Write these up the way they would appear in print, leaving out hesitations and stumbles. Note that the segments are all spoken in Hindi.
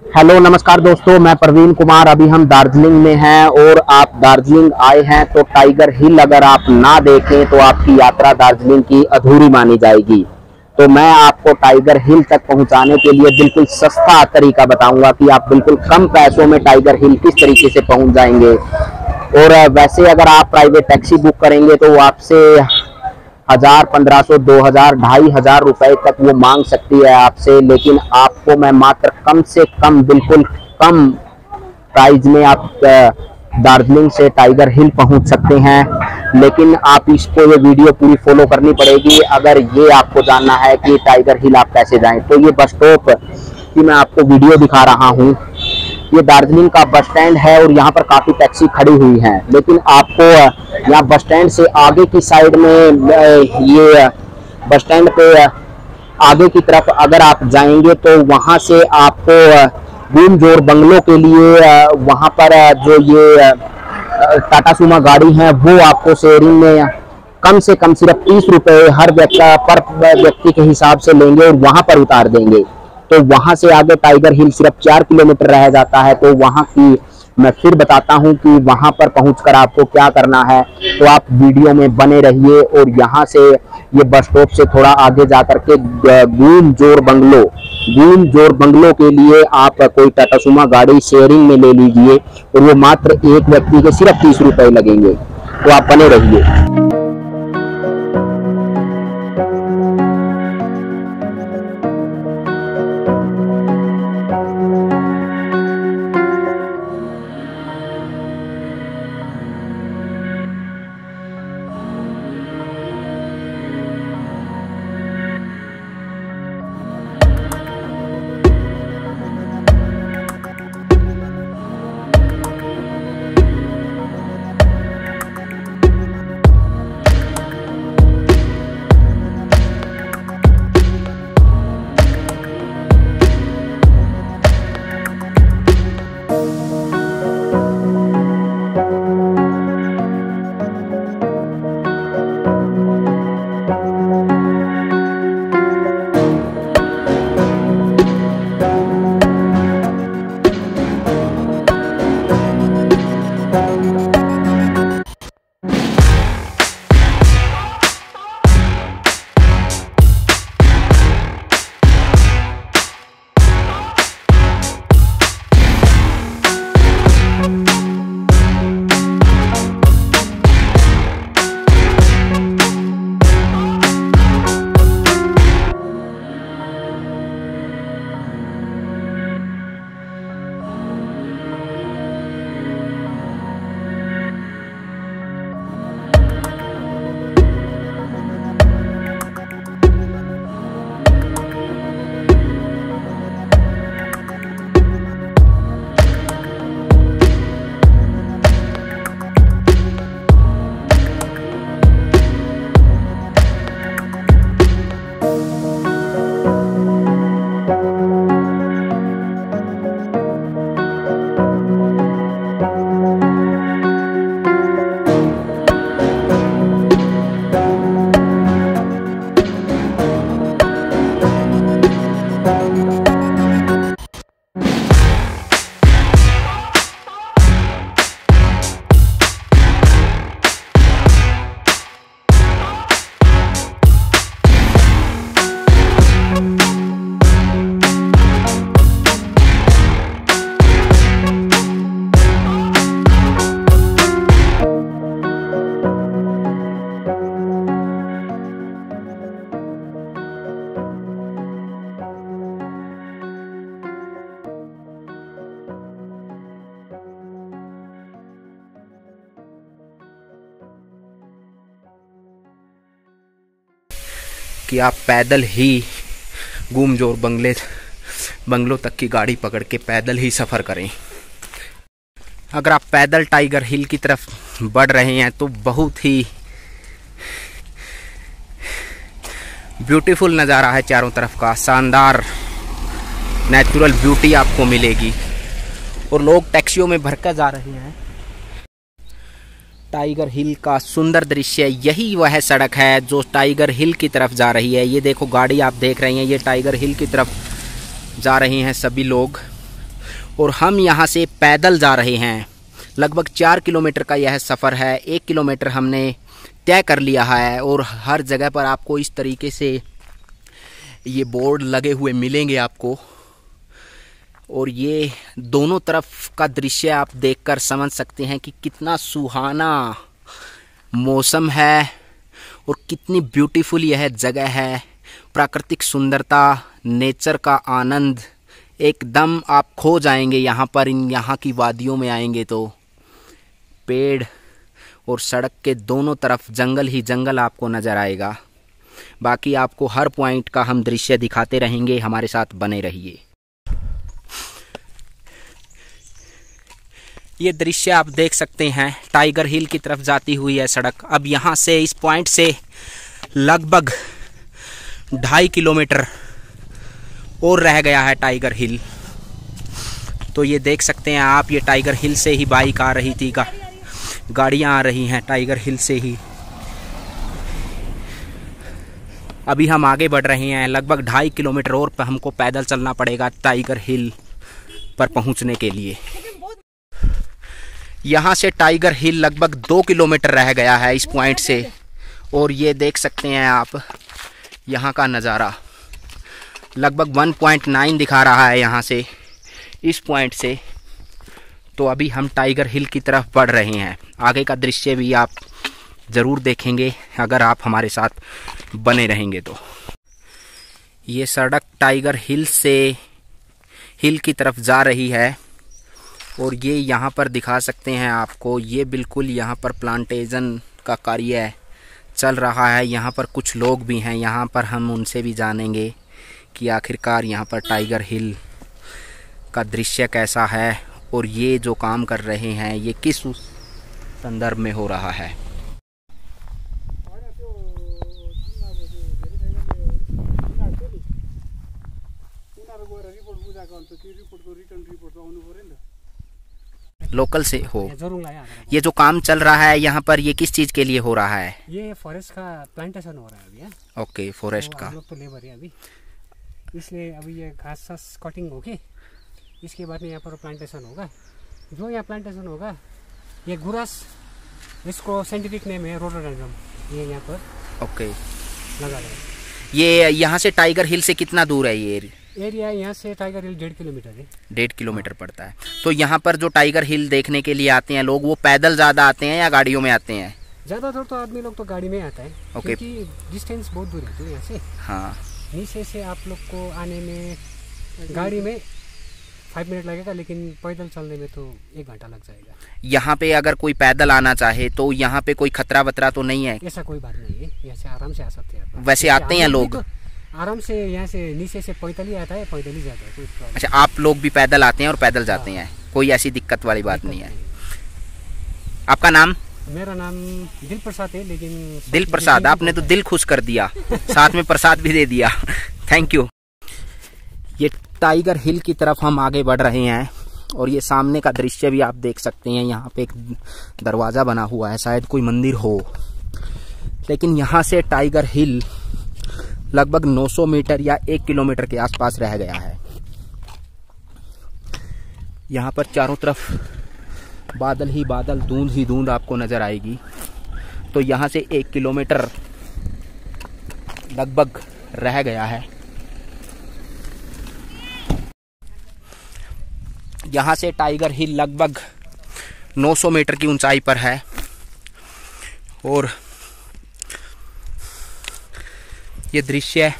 हेलो नमस्कार दोस्तों, मैं प्रवीण कुमार। अभी हम दार्जिलिंग में हैं और आप दार्जिलिंग आए हैं तो टाइगर हिल अगर आप ना देखें तो आपकी यात्रा दार्जिलिंग की अधूरी मानी जाएगी। तो मैं आपको टाइगर हिल तक पहुंचाने के लिए बिल्कुल सस्ता तरीका बताऊंगा कि आप बिल्कुल कम पैसों में टाइगर हिल किस तरीके से पहुंच जाएंगे। और वैसे अगर आप प्राइवेट टैक्सी बुक करेंगे तो आपसे 1000, 1500, 2000, 2500 रुपए तक वो मांग सकती है आपसे, लेकिन आपको मैं मात्र कम से कम, बिल्कुल कम प्राइस में आप दार्जिलिंग से टाइगर हिल पहुंच सकते हैं। लेकिन आप इसको ये वीडियो पूरी फॉलो करनी पड़ेगी अगर ये आपको जानना है कि टाइगर हिल आप कैसे जाएं। तो ये बस स्टॉप की मैं आपको वीडियो दिखा रहा हूँ। ये दार्जिलिंग का बस स्टैंड है और यहाँ पर काफ़ी टैक्सी खड़ी हुई हैं, लेकिन आपको यहाँ बस स्टैंड से आगे की साइड में ये बस स्टैंड पे आगे की तरफ अगर आप जाएंगे तो वहाँ से आपको गुमजोर बंगलों के लिए वहाँ पर जो ये टाटा सुमो गाड़ी है वो आपको शेयरिंग में कम से कम सिर्फ 30 रुपये हर व्यक्ति के हिसाब से लेंगे और वहाँ पर उतार देंगे। तो वहां से आगे टाइगर हिल सिर्फ 4 किलोमीटर रह जाता है। तो वहां की मैं फिर बताता हूं कि वहां पर पहुंचकर आपको क्या करना है। तो आप वीडियो में बने रहिए। और यहां से ये बस स्टॉप से थोड़ा आगे जाकर के गुमजोर बंगलो के लिए आप कोई टाटा सुमो गाड़ी शेयरिंग में ले लीजिए और वो मात्र एक व्यक्ति के सिर्फ 30 रुपए लगेंगे। तो आप बने रहिए। कि आप पैदल ही गुमजोर बंगलों तक की गाड़ी पकड़ के पैदल ही सफ़र करें। अगर आप पैदल टाइगर हिल की तरफ बढ़ रहे हैं तो बहुत ही ब्यूटीफुल नज़ारा है। चारों तरफ का शानदार नेचुरल ब्यूटी आपको मिलेगी और लोग टैक्सियों में भरकर जा रहे हैं। टाइगर हिल का सुंदर दृश्य, यही वह सड़क है जो टाइगर हिल की तरफ जा रही है। ये देखो गाड़ी आप देख रहे हैं, ये टाइगर हिल की तरफ जा रही हैं सभी लोग। और हम यहाँ से पैदल जा रहे हैं। लगभग 4 किलोमीटर का यह सफ़र है। 1 किलोमीटर हमने तय कर लिया है और हर जगह पर आपको इस तरीके से ये बोर्ड लगे हुए मिलेंगे आपको। और ये दोनों तरफ का दृश्य आप देखकर समझ सकते हैं कि कितना सुहाना मौसम है और कितनी ब्यूटीफुल यह जगह है। प्राकृतिक सुंदरता, नेचर का आनंद, एकदम आप खो जाएंगे यहाँ पर। यहाँ की वादियों में आएंगे तो पेड़ और सड़क के दोनों तरफ जंगल ही जंगल आपको नज़र आएगा। बाकी आपको हर पॉइंट का हम दृश्य दिखाते रहेंगे, हमारे साथ बने रहिए। ये दृश्य आप देख सकते हैं, टाइगर हिल की तरफ जाती हुई है सड़क। अब यहाँ से इस पॉइंट से लगभग 2.5 किलोमीटर और रह गया है टाइगर हिल। तो ये देख सकते हैं आप, ये टाइगर हिल से ही बाइक आ रही थी, गाड़ियाँ आ रही हैं टाइगर हिल से ही। अभी हम आगे बढ़ रहे हैं। लगभग 2.5 किलोमीटर और हमको पैदल चलना पड़ेगा टाइगर हिल पर पहुंचने के लिए। यहाँ से टाइगर हिल लगभग 2 किलोमीटर रह गया है इस पॉइंट से। और ये देख सकते हैं आप यहाँ का नज़ारा। लगभग 1.9 दिखा रहा है यहाँ से, इस पॉइंट से। तो अभी हम टाइगर हिल की तरफ बढ़ रहे हैं। आगे का दृश्य भी आप ज़रूर देखेंगे अगर आप हमारे साथ बने रहेंगे तो। ये सड़क टाइगर हिल से हिल की तरफ जा रही है। और ये यहाँ पर दिखा सकते हैं आपको, ये बिल्कुल यहाँ पर प्लांटेशन का कार्य चल रहा है। यहाँ पर कुछ लोग भी हैं, यहाँ पर हम उनसे भी जानेंगे कि आखिरकार यहाँ पर टाइगर हिल का दृश्य कैसा है और ये जो काम कर रहे हैं ये किस संदर्भ में हो रहा है। लोकल से हो, ये जो काम चल रहा है यहाँ पर, ये किस चीज के लिए हो रहा है? ये फॉरेस्ट का प्लांटेशन हो रहा है अभी। ओके, फॉरेस्ट का। हम लोग तो लेबर है अभी, इसलिए अभी ये घास कटिंग होगी, इसके बाद में यहाँ पर प्लांटेशन होगा। जो यहाँ प्लांटेशन होगा ये गुरास, इसको साइंटिफिक नेम है रोडोडेंड्रम, ये यहाँ पर ओके लगा रहे हैं। ये यहाँ से टाइगर हिल से कितना दूर है ये एरिया? यहाँ से टाइगर हिल 1.5 किलोमीटर है। 1.5 किलोमीटर पड़ता है। तो यहाँ पर जो टाइगर हिल देखने के लिए आते हैं लोग, वो पैदल ज़्यादा आते हैं या गाड़ियों में आते हैं? ज़्यादातर तो आदमी लोग तो गाड़ी में आता है। ओके। क्योंकि डिस्टेंस बहुत दूर है तो यहाँ से। हाँ, नीचे से आप लोग को आने में गाड़ी में 5 मिनट लगेगा, लेकिन पैदल चलने में तो 1 घंटा लग जाएगा। यहाँ पे अगर कोई पैदल आना चाहे तो यहाँ पे कोई खतरा वतरा तो नहीं है? ऐसा कोई बात नहीं है, यहाँ से आराम से आ सकते हैं। वैसे आते हैं लोग तो आराम से, यहाँ से नीचे से पैदल ही आता है, पैदल ही जाता है, कोई प्रॉब्लम। अच्छा, आप लोग भी पैदल आते हैं और पैदल जाते हैं, कोई ऐसी दिक्कत वाली बात नहीं है। आपका नाम? मेरा नाम दिल प्रसाद है, लेकिन दिल प्रसाद, आपने तो दिल खुश कर दिया, साथ में प्रसाद भी दे दिया। Thank you. ये टाइगर हिल की तरफ हम आगे बढ़ रहे हैं और ये सामने का दृश्य भी आप देख सकते हैं। यहाँ पे एक दरवाज़ा बना हुआ है, शायद कोई मंदिर हो। लेकिन यहाँ से टाइगर हिल लगभग 900 मीटर या 1 किलोमीटर के आसपास रह गया है। यहाँ पर चारों तरफ बादल ही बादल, धुंध ही धुंध आपको नजर आएगी। तो यहाँ से 1 किलोमीटर लगभग रह गया है। यहाँ से टाइगर हिल लगभग 900 मीटर की ऊंचाई पर है और ये दृश्य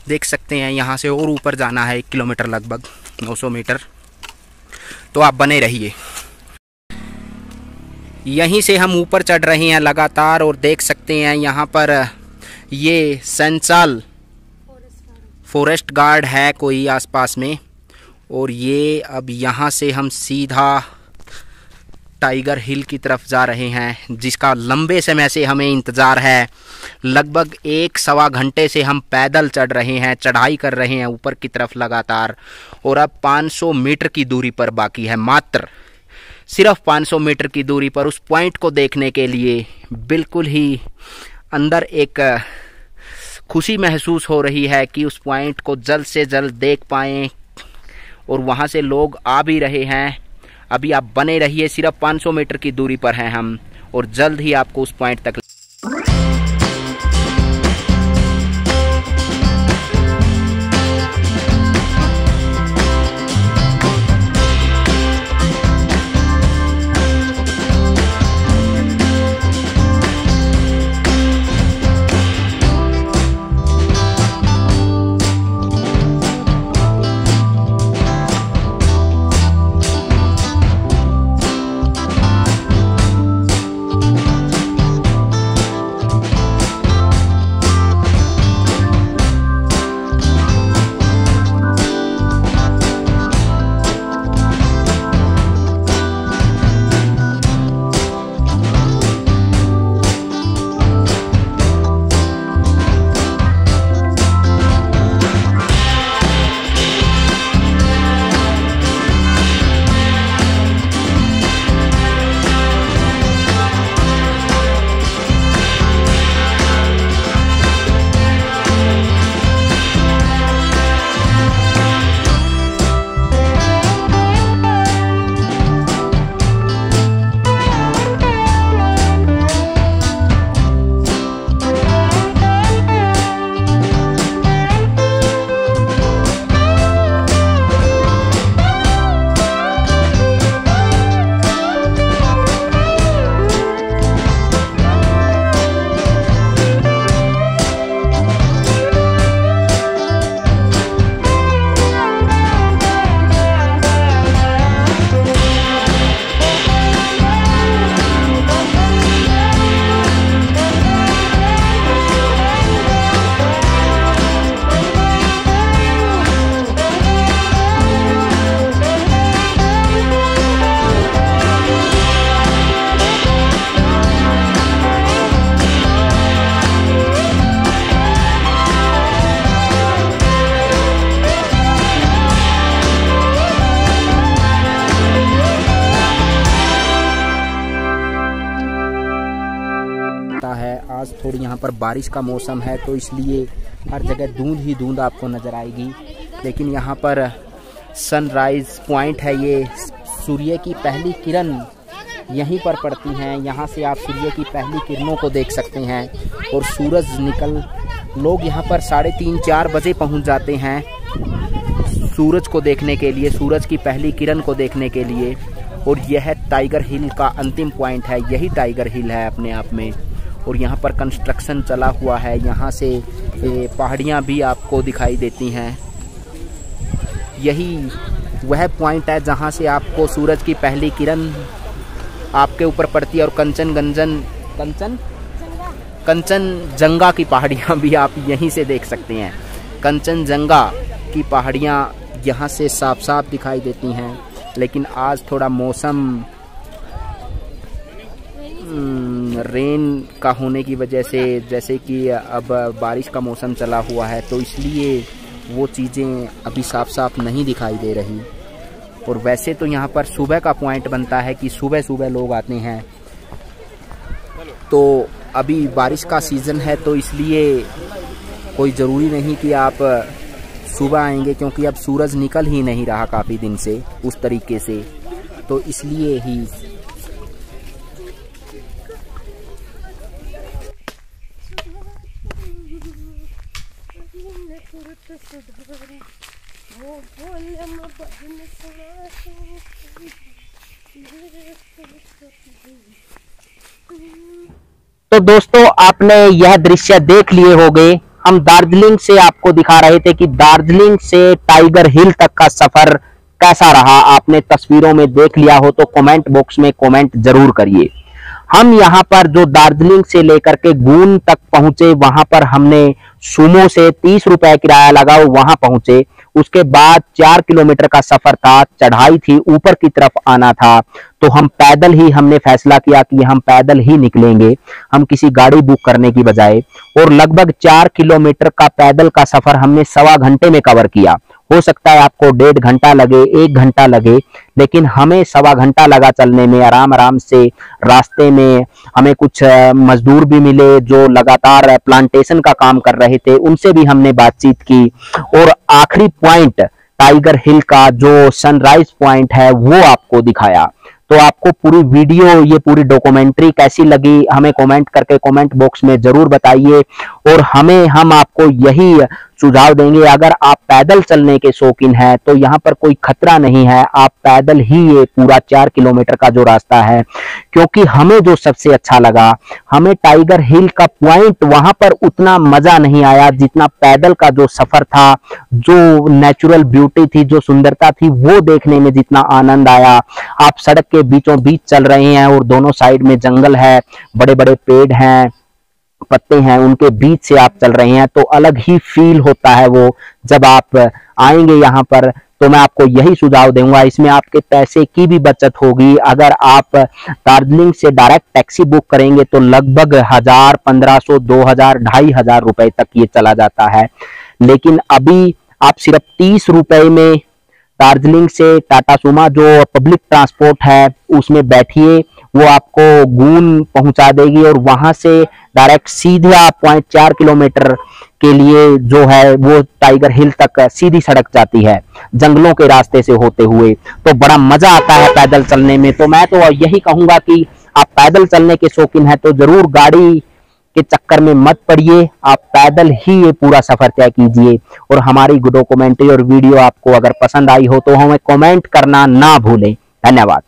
देख सकते हैं। यहाँ से और ऊपर जाना है 1 किलोमीटर, लगभग 900 मीटर। तो आप बने रहिए। यहीं से हम ऊपर चढ़ रहे हैं लगातार और देख सकते हैं यहाँ पर ये सेंचाल फॉरेस्ट गार्ड है कोई आसपास में। और ये अब यहाँ से हम सीधा टाइगर हिल की तरफ जा रहे हैं, जिसका लंबे समय से हमें इंतज़ार है। लगभग 1-1.25 घंटे से हम पैदल चढ़ रहे हैं, चढ़ाई कर रहे हैं ऊपर की तरफ लगातार। और अब 500 मीटर की दूरी पर बाकी है, मात्र सिर्फ 500 मीटर की दूरी पर उस पॉइंट को देखने के लिए बिल्कुल ही अंदर एक खुशी महसूस हो रही है कि उस पॉइंट को जल्द से जल्द देख पाएँ और वहाँ से लोग आ भी रहे हैं। अभी आप बने रहिए, सिर्फ 500 मीटर की दूरी पर हैं हम, और जल्द ही आपको उस पॉइंट तक है। आज थोड़ी यहाँ पर बारिश का मौसम है, तो इसलिए हर जगह धुंध ही धुंध आपको नज़र आएगी। लेकिन यहाँ पर सनराइज पॉइंट है, ये सूर्य की पहली किरण यहीं पर पड़ती हैं। यहाँ से आप सूर्य की पहली किरणों को देख सकते हैं। और सूरज लोग यहाँ पर 3:30-4 बजे पहुँच जाते हैं सूरज को देखने के लिए, सूरज की पहली किरण को देखने के लिए। और यह टाइगर हिल का अंतिम पॉइंट है, यही टाइगर हिल है अपने आप में। और यहाँ पर कंस्ट्रक्शन चला हुआ है, यहाँ से पहाड़ियाँ भी आपको दिखाई देती हैं। यही वह पॉइंट है जहाँ से आपको सूरज की पहली किरण आपके ऊपर पड़ती है। और कंचनजंगा की पहाड़ियाँ भी आप यहीं से देख सकते हैं। कंचनजंगा की पहाड़ियाँ यहाँ से साफ साफ दिखाई देती हैं। लेकिन आज थोड़ा मौसम रेन का होने की वजह से, जैसे कि अब बारिश का मौसम चला हुआ है, तो इसलिए वो चीज़ें अभी साफ साफ नहीं दिखाई दे रही। और वैसे तो यहाँ पर सुबह का पॉइंट बनता है कि सुबह सुबह लोग आते हैं। तो अभी बारिश का सीज़न है, तो इसलिए कोई ज़रूरी नहीं कि आप सुबह आएंगे, क्योंकि अब सूरज निकल ही नहीं रहा काफ़ी दिन से उस तरीके से। तो इसलिए ही तो दोस्तों, आपने यह दृश्य देख लिए होंगे। हम दार्जिलिंग से आपको दिखा रहे थे कि दार्जिलिंग से टाइगर हिल तक का सफर कैसा रहा। आपने तस्वीरों में देख लिया हो तो कमेंट बॉक्स में कमेंट जरूर करिए। हम यहाँ पर जो दार्जिलिंग से लेकर के गून तक पहुंचे, वहां पर हमने सुमो से 30 रुपए किराया लगा, वहां पहुंचे। उसके बाद 4 किलोमीटर का सफर था, चढ़ाई थी, ऊपर की तरफ आना था। तो हम पैदल ही, हमने फैसला किया कि हम पैदल ही निकलेंगे, हम किसी गाड़ी बुक करने की बजाय। और लगभग 4 किलोमीटर का पैदल का सफर हमने 1.25 घंटे में कवर किया। हो सकता है आपको 1.5 घंटा लगे, 1 घंटा लगे, लेकिन हमें 1.25 घंटा लगा चलने में। आराम आराम से रास्ते में हमें कुछ मजदूर भी मिले जो लगातार प्लांटेशन का काम कर रहे थे, उनसे भी हमने बातचीत की। और आखिरी पॉइंट टाइगर हिल का जो सनराइज पॉइंट है वो आपको दिखाया। तो आपको पूरी वीडियो, ये पूरी डॉक्यूमेंट्री कैसी लगी हमें कमेंट करके कमेंट बॉक्स में जरूर बताइए। और हम आपको यही सुझाव देंगे, अगर आप पैदल चलने के शौकीन हैं तो यहाँ पर कोई खतरा नहीं है, आप पैदल ही ये पूरा 4 किलोमीटर का जो रास्ता है, क्योंकि हमें जो सबसे अच्छा लगा, हमें टाइगर हिल का पॉइंट वहां पर उतना मजा नहीं आया जितना पैदल का जो सफर था, जो नेचुरल ब्यूटी थी, जो सुंदरता थी, वो देखने में जितना आनंद आया। आप सड़क के बीचों बीच चल रहे हैं और दोनों साइड में जंगल है, बड़े बड़े पेड़ हैं, पत्ते हैं, उनके बीच से आप चल रहे हैं, तो अलग ही फील होता है वो जब आप आएंगे यहाँ पर। तो मैं आपको यही सुझाव दूंगा, इसमें आपके पैसे की भी बचत होगी। अगर आप दार्जिलिंग से डायरेक्ट टैक्सी बुक करेंगे तो लगभग 1000, 1500, 2000, 2500 रुपए तक ये चला जाता है। लेकिन अभी आप सिर्फ 30 रुपए में दार्जिलिंग से टाटा सुमा जो पब्लिक ट्रांसपोर्ट है उसमें बैठिए, वो आपको गून पहुंचा देगी और वहां से डायरेक्ट सीधा 0.4 किलोमीटर के लिए जो है वो टाइगर हिल तक सीधी सड़क जाती है जंगलों के रास्ते से होते हुए। तो बड़ा मजा आता है पैदल चलने में। तो मैं तो यही कहूंगा कि आप पैदल चलने के शौकीन हैं तो जरूर गाड़ी के चक्कर में मत पड़िए, आप पैदल ही ये पूरा सफर तय कीजिए। और हमारी डॉक्यूमेंट्री और वीडियो आपको अगर पसंद आई हो तो हमें कमेंट करना ना भूलें। धन्यवाद।